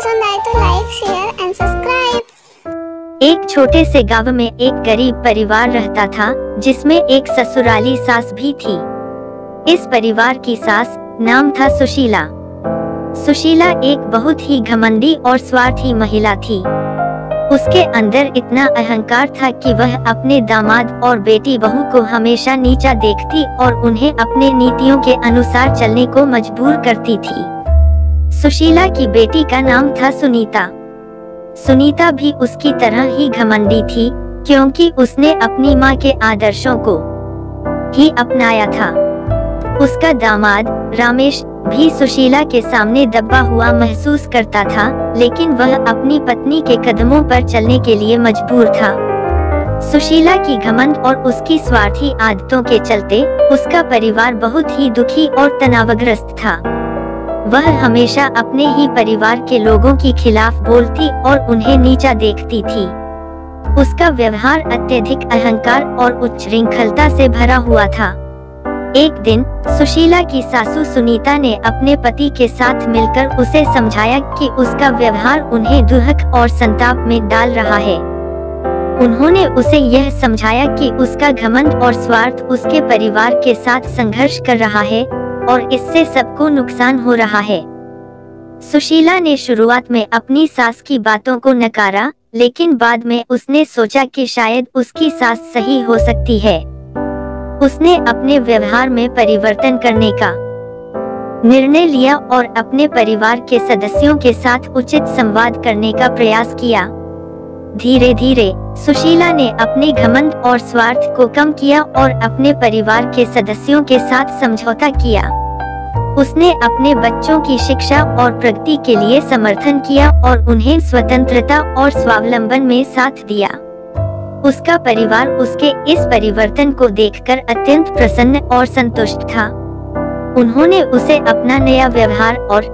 पसंद आए तो लाइक, शेयर एंड सब्सक्राइब। एक छोटे से गांव में एक गरीब परिवार रहता था, जिसमें एक ससुराली सास भी थी। इस परिवार की सास नाम था सुशीला। सुशीला एक बहुत ही घमंडी और स्वार्थी महिला थी। उसके अंदर इतना अहंकार था कि वह अपने दामाद और बेटी बहू को हमेशा नीचा देखती और उन्हें अपने नीतियों के अनुसार चलने को मजबूर करती थी। सुशीला की बेटी का नाम था सुनीता। सुनीता भी उसकी तरह ही घमंडी थी, क्योंकि उसने अपनी माँ के आदर्शों को ही अपनाया था। उसका दामाद रामेश भी सुशीला के सामने दबा हुआ महसूस करता था, लेकिन वह अपनी पत्नी के कदमों पर चलने के लिए मजबूर था। सुशीला की घमंड और उसकी स्वार्थी आदतों के चलते उसका परिवार बहुत ही दुखी और तनावग्रस्त था। वह हमेशा अपने ही परिवार के लोगों के खिलाफ बोलती और उन्हें नीचा देखती थी। उसका व्यवहार अत्यधिक अहंकार और उच्छृंखलता से भरा हुआ था। एक दिन सुशीला की सासू सुनीता ने अपने पति के साथ मिलकर उसे समझाया कि उसका व्यवहार उन्हें दुख और संताप में डाल रहा है। उन्होंने उसे यह समझाया कि उसका घमंड और स्वार्थ उसके परिवार के साथ संघर्ष कर रहा है और इससे सबको नुकसान हो रहा है। सुशीला ने शुरुआत में अपनी सास की बातों को नकारा, लेकिन बाद में उसने सोचा कि शायद उसकी सास सही हो सकती है। उसने अपने व्यवहार में परिवर्तन करने का निर्णय लिया और अपने परिवार के सदस्यों के साथ उचित संवाद करने का प्रयास किया। धीरे धीरे सुशीला ने अपने घमंड और स्वार्थ को कम किया और अपने परिवार के सदस्यों के साथ समझौता किया। उसने अपने बच्चों की शिक्षा और प्रगति के लिए समर्थन किया और उन्हें स्वतंत्रता और स्वावलंबन में साथ दिया। उसका परिवार उसके इस परिवर्तन को देखकर अत्यंत प्रसन्न और संतुष्ट था। उन्होंने उसे अपना नया व्यवहार और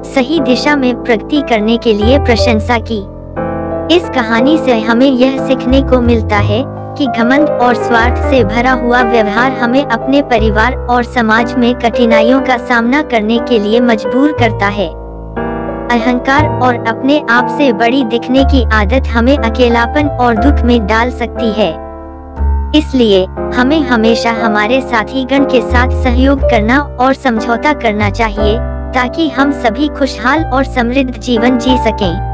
सही दिशा में प्रगति करने के लिए प्रशंसा की। इस कहानी से हमें यह सीखने को मिलता है कि घमंड और स्वार्थ से भरा हुआ व्यवहार हमें अपने परिवार और समाज में कठिनाइयों का सामना करने के लिए मजबूर करता है। अहंकार और अपने आप से बड़ी दिखने की आदत हमें अकेलापन और दुख में डाल सकती है। इसलिए हमें हमेशा हमारे साथीगण के साथ सहयोग करना और समझौता करना चाहिए, ताकि हम सभी खुशहाल और समृद्ध जीवन जी सकें।